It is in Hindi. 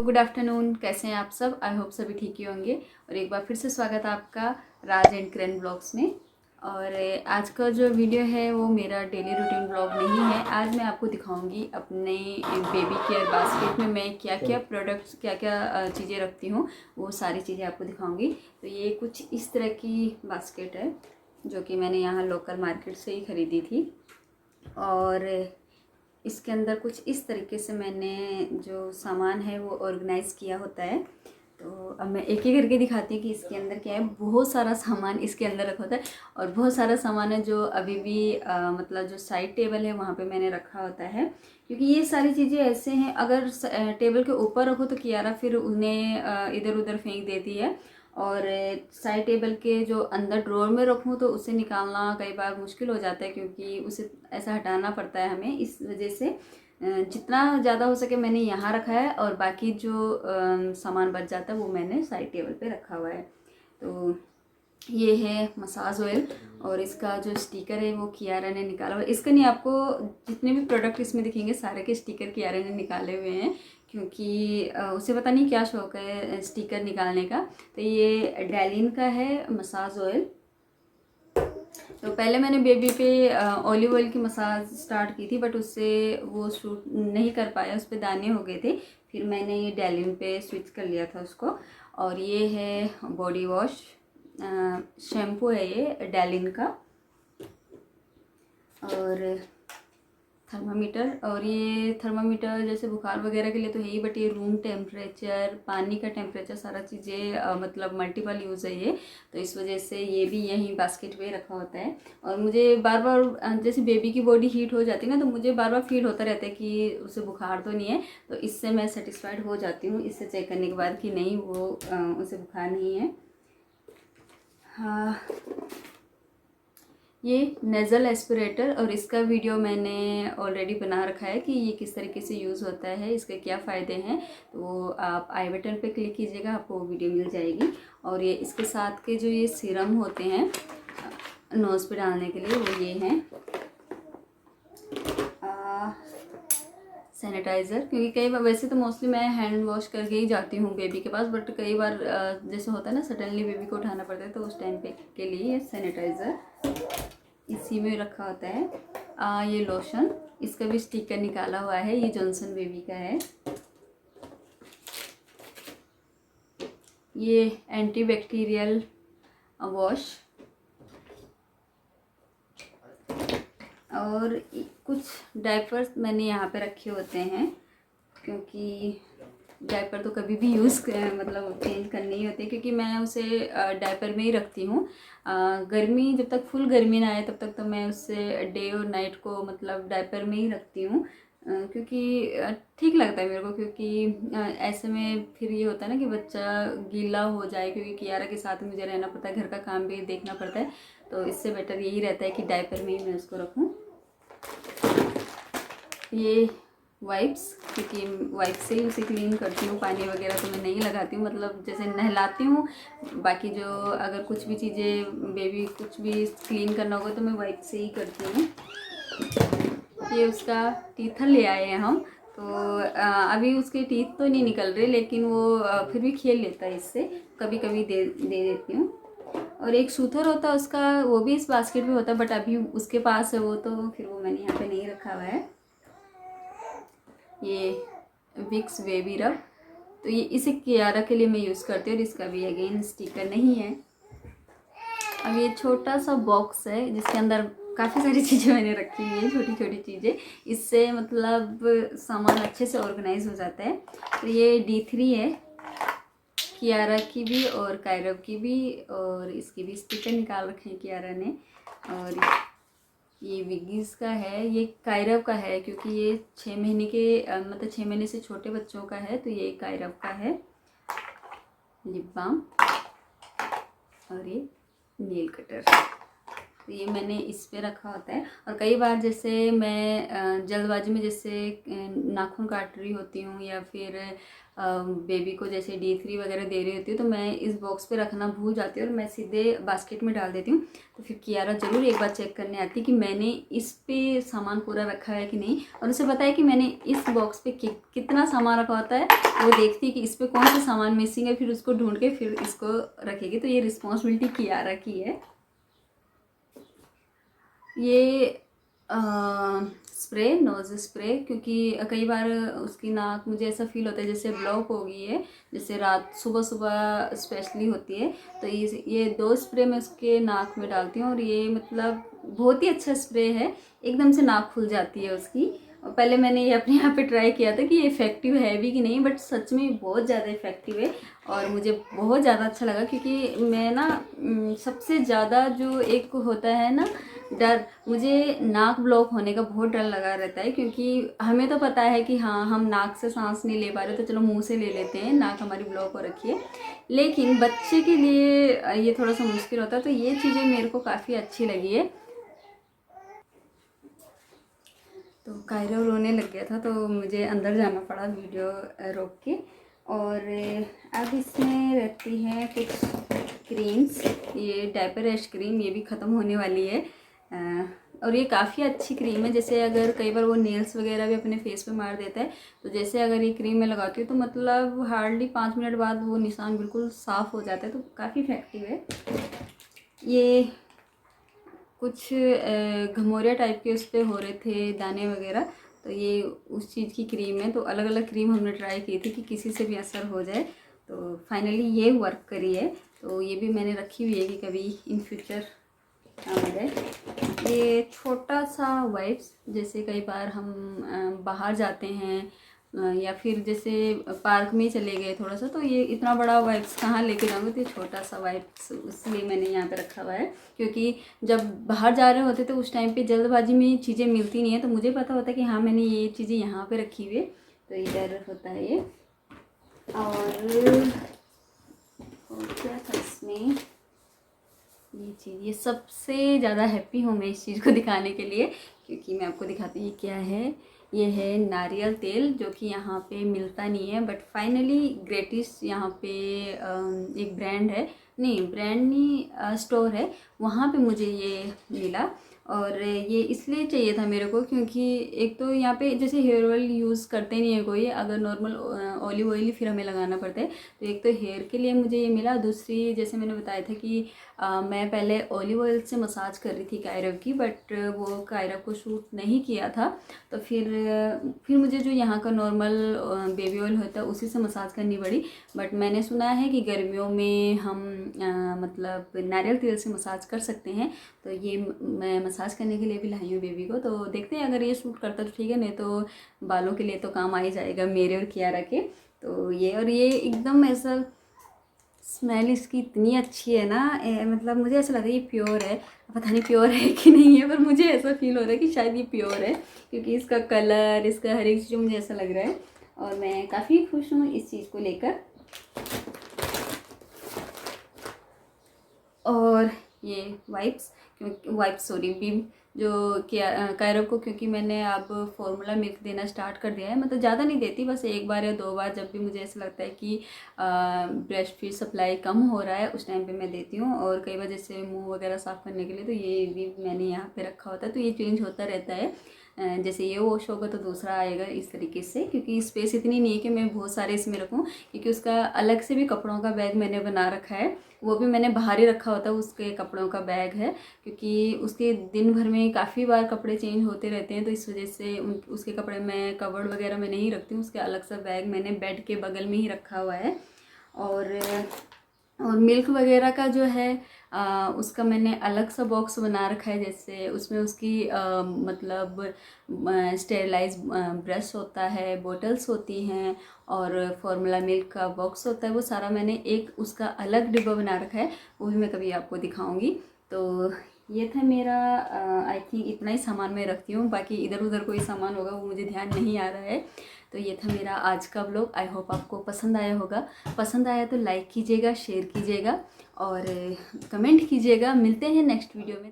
गुड आफ्टरनून, कैसे हैं आप सब। आई होप सभी ठीक ही होंगे। और एक बार फिर से स्वागत है आपका राज एंड करण ब्लॉग्स में। और आज का जो वीडियो है वो मेरा डेली रूटीन ब्लॉग नहीं है। आज मैं आपको दिखाऊंगी अपने बेबी केयर बास्केट में मैं क्या क्या प्रोडक्ट्स, क्या क्या चीज़ें रखती हूँ, वो सारी चीज़ें आपको दिखाऊंगी। तो ये कुछ इस तरह की बास्केट है जो कि मैंने यहाँ लोकल मार्केट से ही ख़रीदी थी। और इसके अंदर कुछ इस तरीके से मैंने जो सामान है वो ऑर्गेनाइज़ किया होता है। तो अब मैं एक एक करके दिखाती हूँ कि इसके अंदर क्या है। बहुत सारा सामान इसके अंदर रखा होता है और बहुत सारा सामान है जो अभी भी मतलब जो साइड टेबल है वहाँ पे मैंने रखा होता है, क्योंकि ये सारी चीज़ें ऐसे हैं अगर टेबल के ऊपर रखो तो कियारा फिर उन्हें इधर उधर फेंक देती है। और साइड टेबल के जो अंदर ड्रॉर में रखूँ तो उसे निकालना कई बार मुश्किल हो जाता है, क्योंकि उसे ऐसा हटाना पड़ता है हमें। इस वजह से जितना ज़्यादा हो सके मैंने यहाँ रखा है और बाकी जो सामान बच जाता है वो मैंने साइड टेबल पे रखा हुआ है। तो ये है मसाज ऑयल और इसका जो स्टिकर है वो कियारा ने निकाला हुआ है। इसका नहीं, आपको जितने भी प्रोडक्ट इसमें दिखेंगे सारे के स्टिकर कियारा ने निकाले हुए हैं, क्योंकि उसे पता नहीं क्या शौक है स्टिकर निकालने का। तो ये डैलिन का है मसाज ऑयल। तो पहले मैंने बेबी पे ऑलिव ऑयल की मसाज स्टार्ट की थी, बट उससे वो शूट नहीं कर पाया, उस पर दाने हो गए थे। फिर मैंने ये डैलिन पे स्विच कर लिया था उसको। और ये है बॉडी वॉश, शैम्पू है ये डैलिन का। और थर्मामीटर, और ये थर्मामीटर जैसे बुखार वगैरह के लिए तो है ही, बट ये रूम टेम्परेचर, पानी का टेम्परेचर, सारा चीज़ें मतलब मल्टीपल यूज़ है ये। तो इस वजह से ये भी यहीं बास्केट में रखा होता है। और मुझे बार बार जैसे बेबी की बॉडी हीट हो जाती है ना, तो मुझे बार बार फील होता रहता है कि उसे बुखार तो नहीं है। तो इससे मैं सेटिस्फाइड हो जाती हूँ इससे चेक करने के बाद कि नहीं, वो उसे बुखार नहीं है। हाँ, ये नेज़ल एस्पिरेटर, और इसका वीडियो मैंने ऑलरेडी बना रखा है कि ये किस तरीके से यूज़ होता है, इसके क्या फ़ायदे हैं। तो आप आई बटन पे क्लिक कीजिएगा, आपको वीडियो मिल जाएगी। और ये इसके साथ के जो ये सीरम होते हैं नोज़ पे डालने के लिए, वो ये हैं सैनिटाइज़र। क्योंकि कई बार, वैसे तो मोस्टली मैं हैंड वॉश करके ही जाती हूँ बेबी के पास, बट कई बार जैसे होता है ना सडनली बेबी को उठाना पड़ता है, तो उस टाइम पे के लिए ये सैनिटाइज़र इसी में रखा होता है। ये लोशन, इसका भी स्टिकर निकाला हुआ है, ये जॉनसन बेबी का है। ये एंटीबैक्टीरियल वॉश। और कुछ डायपर्स मैंने यहाँ पे रखे होते हैं, क्योंकि डायपर तो कभी भी यूज़ मतलब चेंज करनी ही होती है, क्योंकि मैं उसे डायपर में ही रखती हूँ। गर्मी, जब तक फुल गर्मी ना आए तब तक तो मैं उससे डे और नाइट को मतलब डायपर में ही रखती हूँ, क्योंकि ठीक लगता है मेरे को। क्योंकि ऐसे में फिर ये होता है ना कि बच्चा गीला हो जाए, क्योंकि कियारा के साथ मुझे रहना पड़ता है, घर का काम भी देखना पड़ता है। तो इससे बेटर यही रहता है कि डायपर में ही मैं उसको रखूँ। ये वाइप्स, क्योंकि वाइप से ही उसे क्लीन करती हूँ, पानी वगैरह तो मैं नहीं लगाती हूँ, मतलब जैसे नहलाती हूँ। बाकी जो अगर कुछ भी चीज़ें बेबी कुछ भी क्लीन करना होगा तो मैं वाइप से ही करती हूँ। ये उसका टीथर ले आए हैं हम, तो अभी उसके टीथ तो नहीं निकल रहे, लेकिन वो फिर भी खेल लेता है इससे, कभी कभी दे देती हूँ। और एक सूथर होता है उसका, वो भी इस बास्केट में होता है, बट अभी उसके पास है वो, तो फिर वो मैंने यहाँ पे नहीं रखा हुआ है। ये विक्स बेबी रब, तो ये इसे कियारा के लिए मैं यूज़ करती हूँ, और इसका भी अगेन स्टिकर नहीं है। अब ये छोटा सा बॉक्स है जिसके अंदर काफ़ी सारी चीज़ें मैंने रखी हुई है, छोटी छोटी चीज़ें। इससे मतलब सामान अच्छे से ऑर्गेनाइज हो जाता है। तो ये D3 है, कियारा की भी और कायरव की भी, और इसकी भी स्टिकर निकाल रखे हैं कियारा ने। और ये विगीज़ का है, ये कायरव का है, क्योंकि ये 6 महीने के मतलब 6 महीने से छोटे बच्चों का है, तो ये कायरव का है। लिप बाम और ये नेल कटर, तो ये मैंने इस पे रखा होता है। और कई बार जैसे मैं जल्दबाजी में जैसे नाखून काट रही होती हूँ, या फिर बेबी को जैसे D3 वगैरह दे रही होती हूँ तो मैं इस बॉक्स पे रखना भूल जाती हूँ और मैं सीधे बास्केट में डाल देती हूँ। तो फिर कियारा ज़रूर एक बार चेक करने आती कि मैंने इस पे सामान पूरा रखा है कि नहीं, और उसे पता है कि मैंने इस बॉक्स पे कितना सामान रखा होता है। वो देखती है कि इस पर कौन सा सामान मिसिंग है, फिर उसको ढूंढ के फिर इसको रखेगी। तो ये रिस्पॉन्सिबिलिटी कियारा की है। ये स्प्रे, नोज़ स्प्रे, क्योंकि कई बार उसकी नाक मुझे ऐसा फील होता है जैसे ब्लॉक हो गई है, जैसे रात सुबह सुबह स्पेशली होती है। तो ये 2 स्प्रे मैं उसके नाक में डालती हूँ और ये मतलब बहुत ही अच्छा स्प्रे है, एकदम से नाक खुल जाती है उसकी। और पहले मैंने ये अपने यहाँ पे ट्राई किया था कि ये इफ़ेक्टिव है भी कि नहीं, बट सच में बहुत ज़्यादा इफ़ेक्टिव है और मुझे बहुत ज़्यादा अच्छा लगा। क्योंकि मैं ना सबसे ज़्यादा जो एक होता है ना डर, मुझे नाक ब्लॉक होने का बहुत डर लगा रहता है। क्योंकि हमें तो पता है कि हाँ हम नाक से सांस नहीं ले पा रहे तो चलो मुंह से ले लेते हैं, नाक हमारी ब्लॉक हो रखी है, लेकिन बच्चे के लिए ये थोड़ा सा मुश्किल होता है। तो ये चीज़ें मेरे को काफ़ी अच्छी लगी है। तो कायरा रोने लग गया था तो मुझे अंदर जाना पड़ा वीडियो रोक के। और अब इसमें रहती हैं कुछ क्रीम्स, ये डायपर रैश क्रीम, ये भी ख़त्म होने वाली है। और ये काफ़ी अच्छी क्रीम है। जैसे अगर कई बार वो नेल्स वगैरह भी अपने फेस पे मार देता है, तो जैसे अगर ये क्रीम मैं लगाती हूँ तो मतलब हार्डली 5 मिनट बाद वो निशान बिल्कुल साफ़ हो जाता है। तो काफ़ी इफेक्टिव है ये। कुछ घमौरिया टाइप के उस पर हो रहे थे दाने वगैरह, तो ये उस चीज़ की क्रीम है। तो अलग अलग क्रीम हमने ट्राई की थी कि किसी से भी असर हो जाए, तो फाइनली ये वर्क करी है। तो ये भी मैंने रखी हुई है कि कभी इन फ्यूचर काम आ जाए। ये छोटा सा वाइप्स, जैसे कई बार हम बाहर जाते हैं या फिर जैसे पार्क में चले गए थोड़ा सा, तो ये इतना बड़ा वाइप्स कहाँ लेके जाऊँगी, तो ये छोटा सा वाइप्स इसलिए मैंने यहाँ पे रखा हुआ है। क्योंकि जब बाहर जा रहे होते तो उस टाइम पे जल्दबाजी में चीज़ें मिलती नहीं है, तो मुझे पता होता है कि हाँ मैंने ये चीज़ें यहाँ पे रखी हुई है, तो इधर होता है ये। और क्या था इसमें, ये चीज़, ये सबसे ज़्यादा हैप्पी हूँ मैं इस चीज़ को दिखाने के लिए, क्योंकि मैं आपको दिखाती हूँ ये क्या है। ये है नारियल तेल, जो कि यहाँ पे मिलता नहीं है, बट फाइनली ग्रेटिस यहाँ पे एक ब्रांड है, नहीं ब्रांड नहीं स्टोर है, वहाँ पे मुझे ये मिला। और ये इसलिए चाहिए था मेरे को क्योंकि एक तो यहाँ पे जैसे हेयर ऑयल यूज़ करते नहीं है कोई, अगर नॉर्मल ऑलिव ऑयल ही फिर हमें लगाना पड़ता है। तो एक तो हेयर के लिए मुझे ये मिला, दूसरी जैसे मैंने बताया था कि मैं पहले ऑलिव ऑयल से मसाज कर रही थी कायरव की, बट वो कायरव को सूट नहीं किया था। तो फिर मुझे जो यहाँ का नॉर्मल बेबी ऑयल होता है उसी से मसाज करनी पड़ी। बट मैंने सुना है कि गर्मियों में हम मतलब नारियल तेल से मसाज कर सकते हैं, तो ये मैं मसाज करने के लिए भी लाई हूँ बेबी को। तो देखते हैं अगर ये सूट करता तो ठीक है, नहीं तो बालों के लिए तो काम आ ही जाएगा मेरे और कियारा के। तो ये, और ये एकदम ऐसा स्मेल इसकी इतनी अच्छी है ना, मतलब मुझे ऐसा लग रहा है ये प्योर है। पता नहीं प्योर है कि नहीं है, पर मुझे ऐसा फील हो रहा है कि शायद ये प्योर है, क्योंकि इसका कलर, इसका हर एक चीज़ मुझे ऐसा लग रहा है। और मैं काफ़ी खुश हूँ इस चीज़ को लेकर। और ये वाइप्स, क्योंकि वाइप्स सॉरी बीम, जो कायरव को, क्योंकि मैंने अब फॉर्मूला मिल्क देना स्टार्ट कर दिया है, मतलब ज़्यादा नहीं देती, बस 1 बार या 2 बार जब भी मुझे ऐसा लगता है कि ब्रेस्ट फीड सप्लाई कम हो रहा है उस टाइम पे मैं देती हूँ। और कई बार जैसे मुंह वगैरह साफ़ करने के लिए, तो ये भी मैंने यहाँ पे रखा होता है, तो ये चेंज होता रहता है। जैसे ये वॉश होगा तो दूसरा आएगा, इस तरीके से, क्योंकि स्पेस इतनी नहीं है कि मैं बहुत सारे इसमें रखूँ। क्योंकि उसका अलग से भी कपड़ों का बैग मैंने बना रखा है, वो भी मैंने बाहर ही रखा होता है, उसके कपड़ों का बैग है, क्योंकि उसके दिन भर में काफ़ी बार कपड़े चेंज होते रहते हैं, तो इस वजह से उसके कपड़े मैं कवर्ड वगैरह में नहीं रखती हूँ। उसके अलग सा बैग मैंने बेड के बगल में ही रखा हुआ है। और मिल्क वगैरह का जो है उसका मैंने अलग सा बॉक्स बना रखा है, जैसे उसमें उसकी मतलब स्टेरलाइज ब्रश होता है, बोटल्स होती हैं, और फार्मूला मिल्क का बॉक्स होता है, वो सारा मैंने एक उसका अलग डिब्बा बना रखा है, वो भी मैं कभी आपको दिखाऊंगी। तो ये था मेरा, आई थिंक इतना ही सामान मैं रखती हूँ, बाकी इधर उधर कोई सामान होगा वो मुझे ध्यान नहीं आ रहा है। तो ये था मेरा आज का व्लॉग, आई होप आपको पसंद आया होगा। पसंद आया तो लाइक कीजिएगा, शेयर कीजिएगा और कमेंट कीजिएगा। मिलते हैं नेक्स्ट वीडियो में।